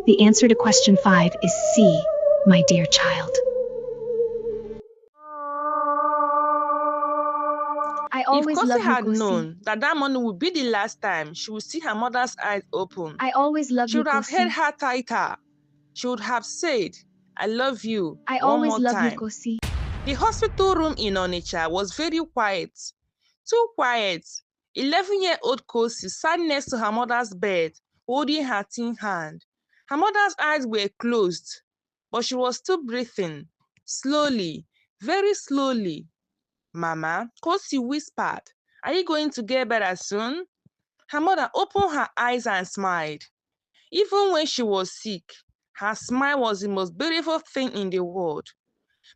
The answer to question 5 is C, my dear child. I If always Kosi love you, had Kosi. known that that morning would be the last time she would see her mother's eyes open, I always love she you, would have held Kosi. her tighter. She would have said, I love you I one always more love you, time. Kosi. The hospital room in Onitsha was very quiet. Too quiet. 11-year-old Kosi sat next to her mother's bed, holding her thin hand. Her mother's eyes were closed, but she was still breathing, slowly, very slowly. Mama, Kosi whispered, are you going to get better soon? Her mother opened her eyes and smiled. Even when she was sick, her smile was the most beautiful thing in the world.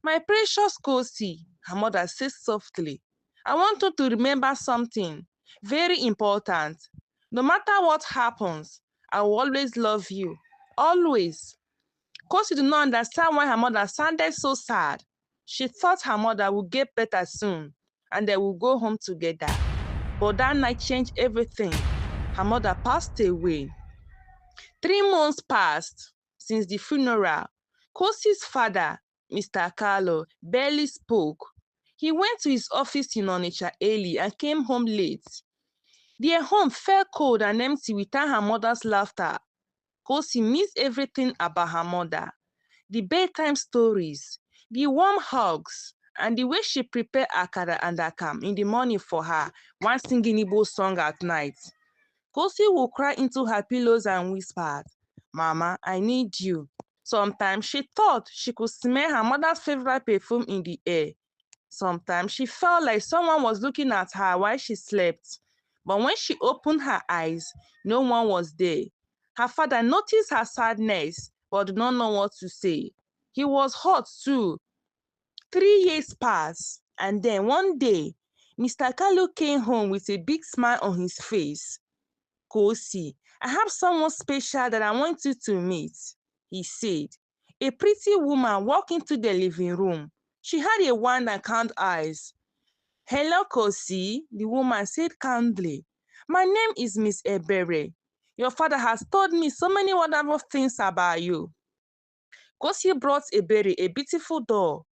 My precious Kosi, her mother said softly, I want you to remember something very important. No matter what happens, I will always love you. Always. Kosi did not understand why her mother sounded so sad. She thought her mother would get better soon and they would go home together. But that night changed everything. Her mother passed away. 3 months passed since the funeral. Kosi's father, Mr. Carlo, barely spoke. He went to his office in Onitsha early and came home late. Their home felt cold and empty without her mother's laughter. Kosi missed everything about her mother. The bedtime stories, the warm hugs, and the way she prepared akara and akam in the morning for her, one singing Igbo song at night. Kosi would cry into her pillows and whispered, Mama, I need you. Sometimes she thought she could smell her mother's favorite perfume in the air. Sometimes she felt like someone was looking at her while she slept. But when she opened her eyes, no one was there. Her father noticed her sadness but did not know what to say. He was hurt too. 3 years passed, and then one day, Mr. Kalu came home with a big smile on his face. Kosi, I have someone special that I want you to meet, he said. A pretty woman walked into the living room. She had a wand and kind eyes. Hello, Kosi, the woman said kindly. My name is Miss Ebere. Your father has told me so many wonderful things about you. Kosi brought Ebere a beautiful doll.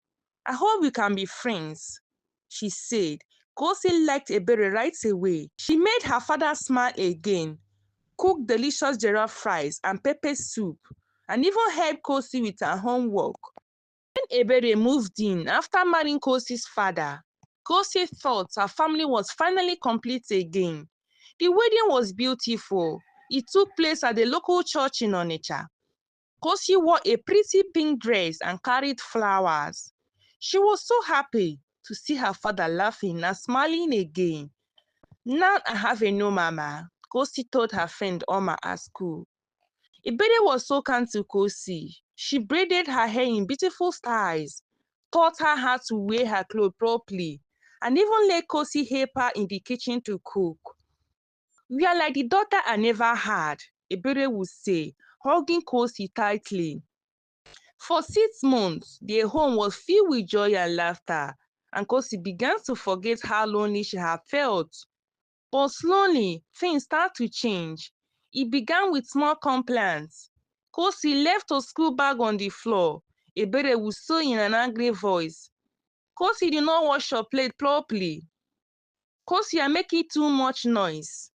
I hope we can be friends, she said. Kosi liked Ebere right away. She made her father smile again, cooked delicious jollof fries and pepper soup, and even helped Kosi with her homework. When Ebere moved in after marrying Kosi's father, Kosi thought her family was finally complete again. The wedding was beautiful. It took place at the local church in Onitsha. Kosi wore a pretty pink dress and carried flowers. She was so happy to see her father laughing and smiling again. Now I have a new mama, Kosi told her friend Oma at school. Ibede was so kind to Kosi. She braided her hair in beautiful styles, taught her how to wear her clothes properly, and even let Kosi help her in the kitchen to cook. We are like the daughter I never had, Ibede would say, hugging Kosi tightly. For 6 months, their home was filled with joy and laughter, and Kosi began to forget how lonely she had felt. But slowly, things started to change. It began with small complaints. Kosi left her school bag on the floor. Ebere would say in an angry voice, Kosi did not wash her plate properly. Kosi, are making too much noise.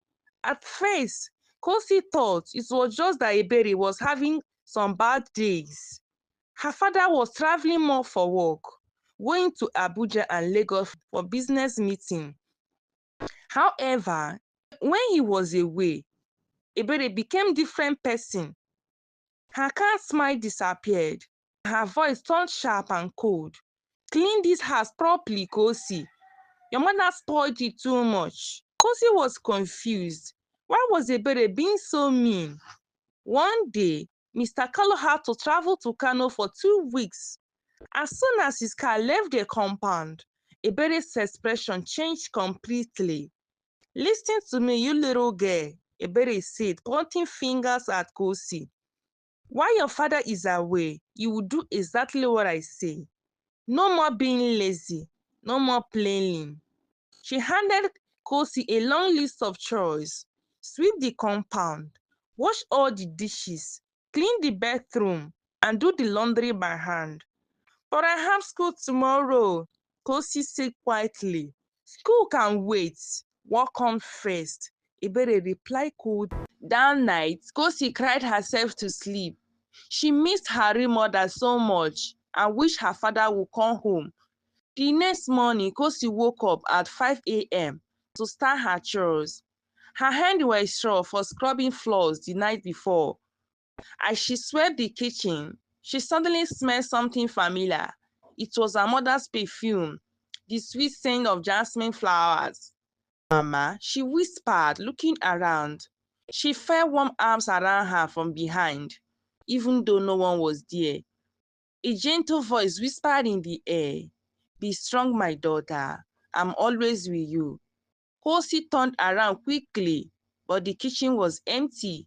At first, Kosi thought it was just that Ebere was having some bad days. Her father was traveling more for work, going to Abuja and Lagos for business meeting. However, when he was away, Ebere became different person. Her kind smile disappeared. Her voice turned sharp and cold. Clean this house properly, Kosi. Your mother spoiled it too much. Kosi was confused. Why was Ebere being so mean? One day, Mr. Carlo had to travel to Kano for 2 weeks. As soon as his car left the compound, Ebere's expression changed completely. Listen to me, you little girl, Ebere said, pointing fingers at Kosi. While your father is away, you will do exactly what I say. No more being lazy, no more playing. She handed Kosi a long list of chores. Sweep the compound, wash all the dishes, clean the bathroom, and do the laundry by hand. But I have school tomorrow, Kosi said quietly. School can wait. What comes first? Ebere replied cold. That night, Kosi cried herself to sleep. She missed her real mother so much and wished her father would come home. The next morning, Kosi woke up at 5 a.m. to start her chores. Her hands were sore for scrubbing floors the night before. As she swept the kitchen, she suddenly smelled something familiar. It was her mother's perfume, the sweet scent of jasmine flowers. Mama, she whispered, looking around. She felt warm arms around her from behind, even though no one was there. A gentle voice whispered in the air, "Be strong, my daughter. I'm always with you." Kosi turned around quickly, but the kitchen was empty.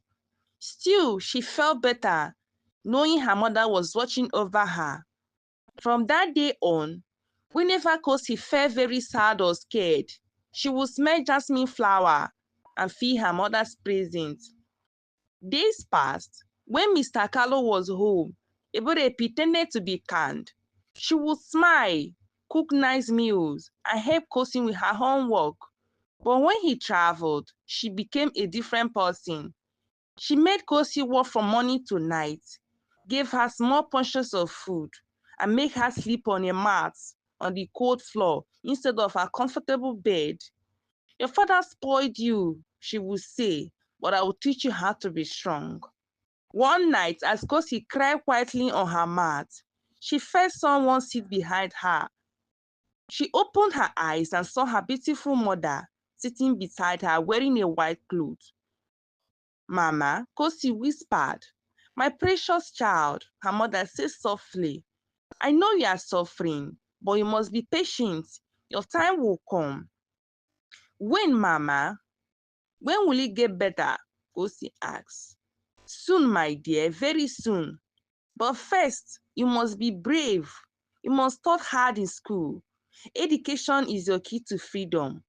Still, she felt better, knowing her mother was watching over her. From that day on, whenever Kosi felt very sad or scared, she would smell jasmine flower and feel her mother's presence. Days passed. When Mr. Carlo was home, Ebere pretended to be kind. She would smile, cook nice meals, and help Kosi with her homework. But when he traveled, she became a different person. She made Kosi work from morning to night, gave her small portions of food, and made her sleep on a mat on the cold floor instead of a comfortable bed. "Your father spoiled you," she would say, "but I will teach you how to be strong." One night, as Kosi cried quietly on her mat, she felt someone sit behind her. She opened her eyes and saw her beautiful mother sitting beside her wearing a white cloth. "Mama," Kosi whispered. "My precious child," her mother said softly. "I know you are suffering, but you must be patient. Your time will come." "When, Mama? When will it get better?" Kosi asked. "Soon, my dear, very soon. But first, you must be brave. You must study hard in school. Education is your key to freedom."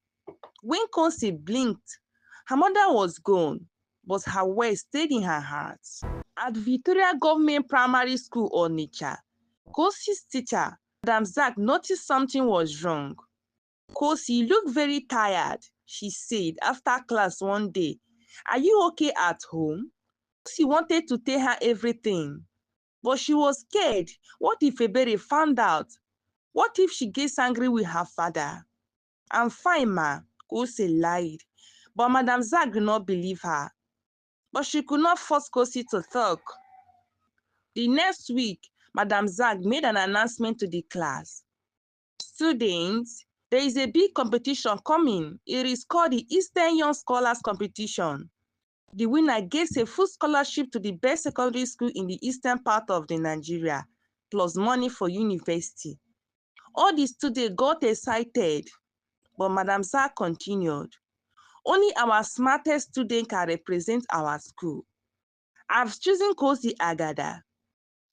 When Kosi blinked, her mother was gone, but her words stayed in her heart. At Victoria Government Primary School, Onitsha, Kosi's teacher, Madam Zak, noticed something was wrong. "Kosi, you look very tired," she said after class one day. "Are you okay at home?" Kosi wanted to tell her everything, but she was scared. What if Ebere found out? What if she gets angry with her father? "I'm fine, ma," Kosi lied. But Madam Zak did not believe her. But she could not force Kosi to talk. The next week, Madam Zak made an announcement to the class. "Students, there is a big competition coming. It is called the Eastern Young Scholars Competition. The winner gets a full scholarship to the best secondary school in the eastern part of the Nigeria, plus money for university." All the students got excited, but Madam Zak continued. "Only our smartest student can represent our school. I've chosen Kosi Agada."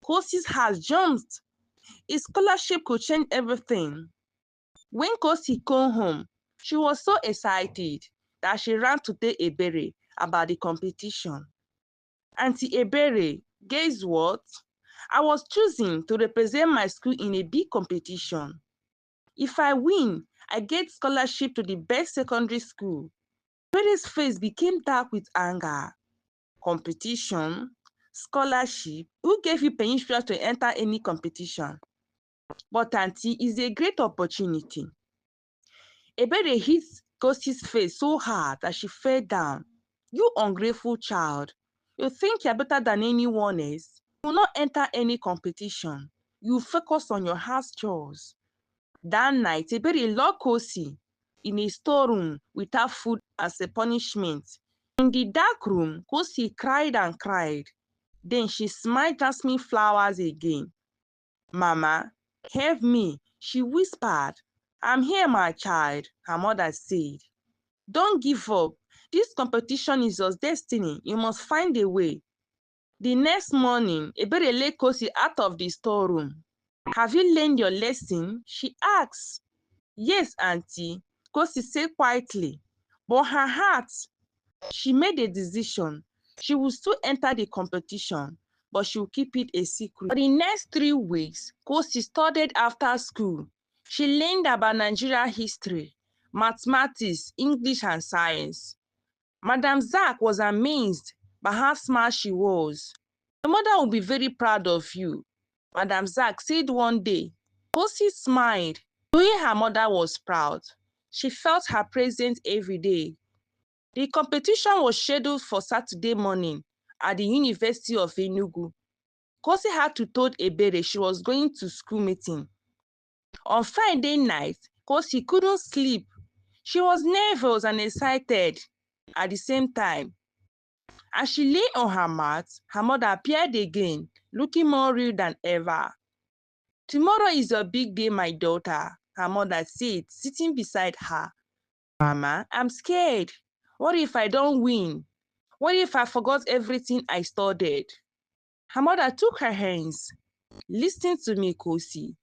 Kosi's heart jumped. A scholarship could change everything. When Kosi came home, she was so excited that she ran to tell Ebere about the competition. "Auntie Ebere, guess what? I was chosen to represent my school in a big competition. If I win, I get scholarship to the best secondary school." Ebere's face became dark with anger. "Competition? Scholarship? Who gave you permission to enter any competition?" "But auntie, it's a great opportunity." Ebere hit Kosi's face so hard that she fell down. "You ungrateful child. You think you're better than anyone else? You will not enter any competition. You focus on your house chores." That night, Ebere locked Kosi in a storeroom without food as a punishment. In the dark room, Kosi cried and cried. Then she smiled jasmine flowers again. "Mama, help me," she whispered. "I'm here, my child," her mother said. "Don't give up. This competition is your destiny. You must find a way." The next morning, Ebere led Kosi out of the storeroom. "Have you learned your lesson?" she asked. "Yes, auntie," Kosi said quietly. But her heart, she made a decision. She would still enter the competition, but she will keep it a secret. For the next 3 weeks, Kosi studied after school. She learned about Nigeria history, mathematics, English, and science. Madam Zak was amazed by how smart she was. Your mother will be very proud of you, Madam Zak said one day. Kosi smiled, knowing her mother was proud. She felt her presence every day. The competition was scheduled for Saturday morning at the University of Enugu. Kosi had to tell Ebere she was going to school meeting. On Friday night, Kosi couldn't sleep. She was nervous and excited at the same time. As she lay on her mat, her mother appeared again, looking more real than ever. "Tomorrow is your big day, my daughter," her mother said, sitting beside her. "Mama, I'm scared. What if I don't win? What if I forgot everything I studied?" Her mother took her hands. "Listen to me, Kosi.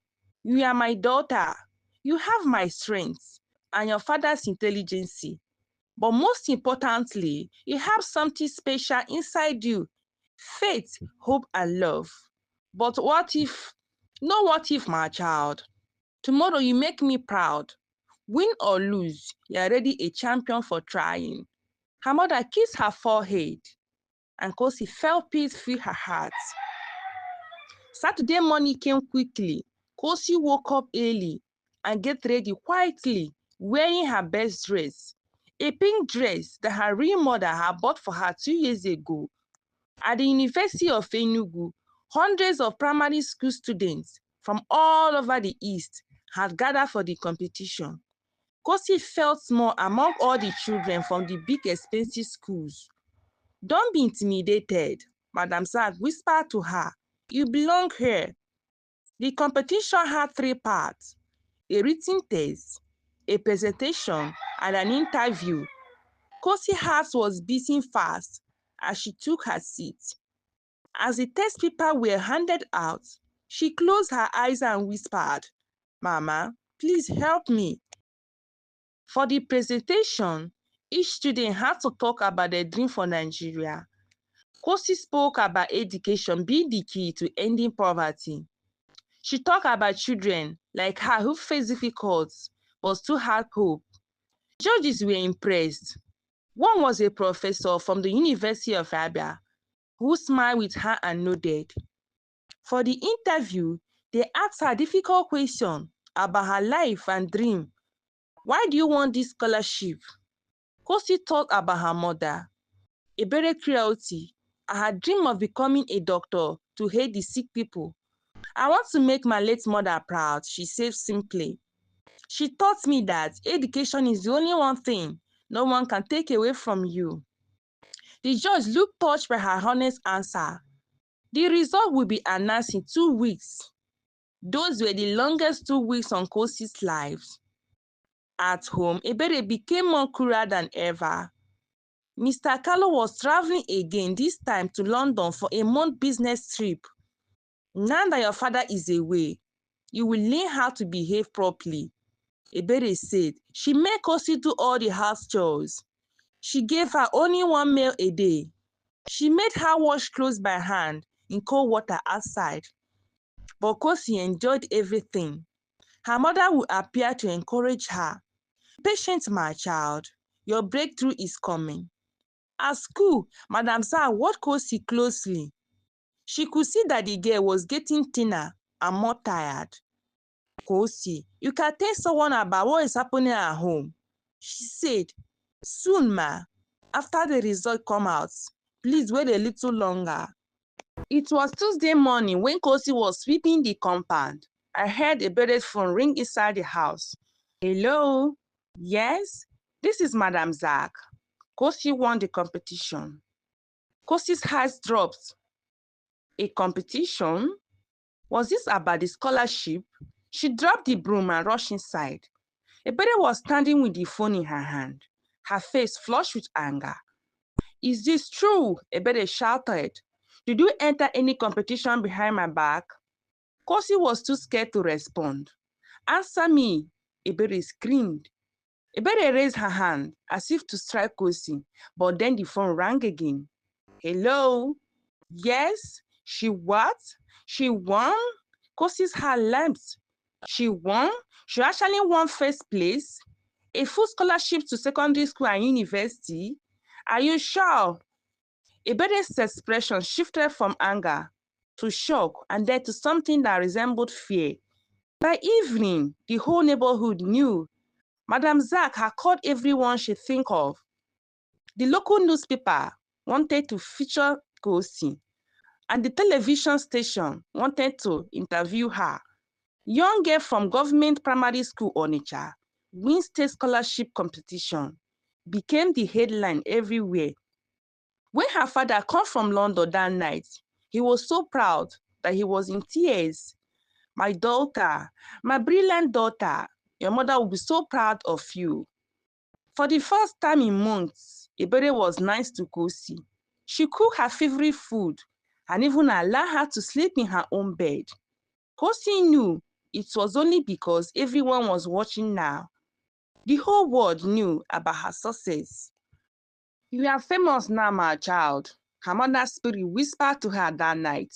You are my daughter. You have my strength and your father's intelligence. But most importantly, you have something special inside you: faith, hope, and love. But what if, no what if, my child? Tomorrow you make me proud. Win or lose, you are already a champion for trying." Her mother kissed her forehead, and Kosi felt peace fill her heart. Saturday morning came quickly. Kosi woke up early and get ready quietly, wearing her best dress, a pink dress that her real mother had bought for her 2 years ago. At the University of Enugu, hundreds of primary school students from all over the East had gathered for the competition. Kosi felt small among all the children from the big expensive schools. "Don't be intimidated," Madam Zak whispered to her. "You belong here." The competition had 3 parts: a written test, a presentation, and an interview. Kosi's heart was beating fast as she took her seat. As the test papers were handed out, she closed her eyes and whispered, "Mama, please help me." For the presentation, each student had to talk about their dream for Nigeria. Kosi spoke about education being the key to ending poverty. She talked about children like her who faced difficulties but still had hope. Judges were impressed. One was a professor from the University of Abia who smiled with her and nodded. For the interview, they asked her difficult questions about her life and dream. "Why do you want this scholarship?" Kosi thought about her mother, Ebere cruelty, and her dream of becoming a doctor to aid the sick people. "I want to make my late mother proud," she said simply. "She taught me that education is the only one thing no one can take away from you." The judge looked touched by her honest answer. The result will be announced in 2 weeks. Those were the longest 2 weeks on Kosi's life. At home, Ebere became more cruel than ever. Mr. Carlo was traveling again, this time to London for a month business trip. "Now that your father is away, you will learn how to behave properly," Ebere said. She made Kosi do all the house chores. She gave her only 1 meal a day. She made her wash clothes by hand in cold water outside. But Kosi enjoyed everything. Her mother would appear to encourage her. "Patient, my child. Your breakthrough is coming." At school, Madam Zak watched Kosi closely. She could see that the girl was getting thinner and more tired. "Kosi, you can tell someone about what is happening at home," she said. "Soon, ma. After the result come out, please wait a little longer." It was Tuesday morning when Kosi was sweeping the compound. I heard Ebere's phone ring inside the house. "Hello? Yes? This is Madam Zak. Kosi won the competition." Kosi's heart dropped. A competition? Was this about the scholarship? She dropped the broom and rushed inside. Ebere was standing with the phone in her hand, her face flushed with anger. "Is this true?" Ebere shouted. "Did you enter any competition behind my back?" Kosi was too scared to respond. "Answer me," Ebere screamed. Ebere raised her hand as if to strike Kosi, but then the phone rang again. "Hello? Yes? She what? She won? Kosi's heart leapt. She won? She actually won first place? A full scholarship to secondary school and university? Are you sure? Ebere's expression shifted from anger to shock and then to something that resembled fear. By evening, the whole neighborhood knew Madam Zack had called everyone she think of. The local newspaper wanted to feature Kosi, and the television station wanted to interview her. Young girl from government primary school Onitsha wins state scholarship competition became the headline everywhere. When her father came from London that night, he was so proud that he was in tears. My daughter, my brilliant daughter, your mother will be so proud of you. For the first time in months, Ebere was nice to Kosi. She cooked her favorite food and even allowed her to sleep in her own bed. Kosi knew it was only because everyone was watching now. The whole world knew about her success. You are famous now, my child, her mother's spirit whispered to her that night.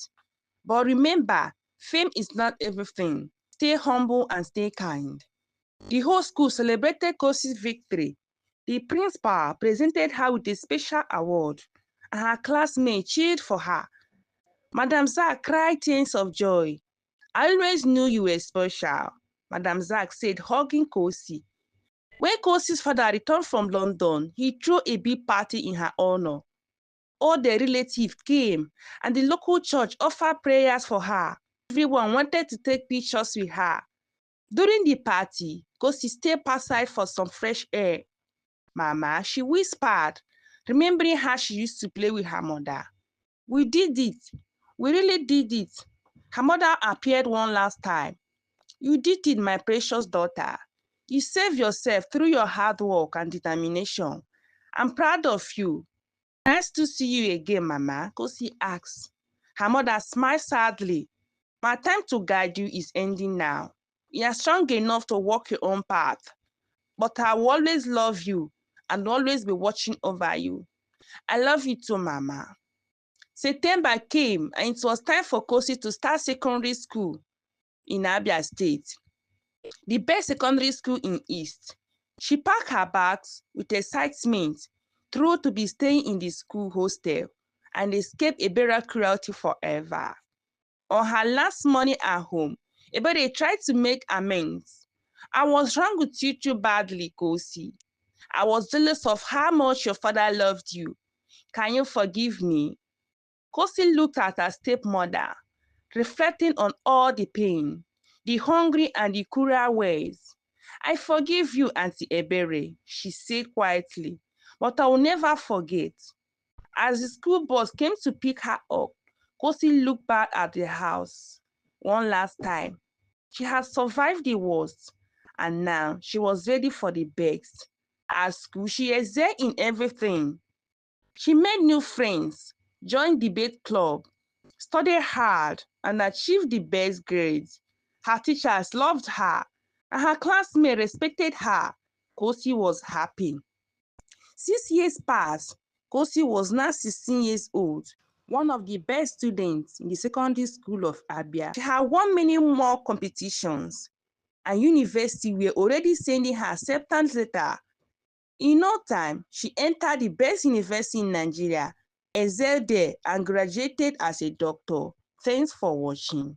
But remember, fame is not everything. Stay humble and stay kind. The whole school celebrated Kosi's victory. The principal presented her with a special award, and her classmates cheered for her. Madam Zack cried tears of joy. I always knew you were special, Madam Zack said, hugging Kosi. When Kosi's father returned from London, he threw a big party in her honor. All the relatives came, and the local church offered prayers for her. Everyone wanted to take pictures with her. During the party, Kosi stepped aside for some fresh air. Mama, she whispered, remembering how she used to play with her mother. We did it. We really did it. Her mother appeared one last time. You did it, my precious daughter. You saved yourself through your hard work and determination. I'm proud of you. Nice to see you again, Mama, Kosi asked. Her mother smiled sadly. My time to guide you is ending now. You are strong enough to walk your own path. But I will always love you and always be watching over you. I love you too, Mama. September came and it was time for Kosi to start secondary school in Abia State, the best secondary school in East. She packed her bags with excitement, thrilled to be staying in the school hostel and escape Ebera cruelty forever. On her last morning at home, Ebere tried to make amends. I was wrong with you too badly, Kosi. I was jealous of how much your father loved you. Can you forgive me? Kosi looked at her stepmother, reflecting on all the pain, the hungry and the cruel ways. I forgive you, Auntie Ebere, she said quietly, but I will never forget. As the school bus came to pick her up, Kosi looked back at the house one last time. She had survived the worst, and now she was ready for the best. At school, she excelled in everything. She made new friends, joined debate club, studied hard, and achieved the best grades. Her teachers loved her, and her classmates respected her. Kosi was happy. 6 years passed. Kosi was now 16 years old, one of the best students in the secondary school of Abia. She had won many more competitions, and university were already sending her acceptance letter. In no time, she entered the best university in Nigeria, excelled there, and graduated as a doctor. Thanks for watching.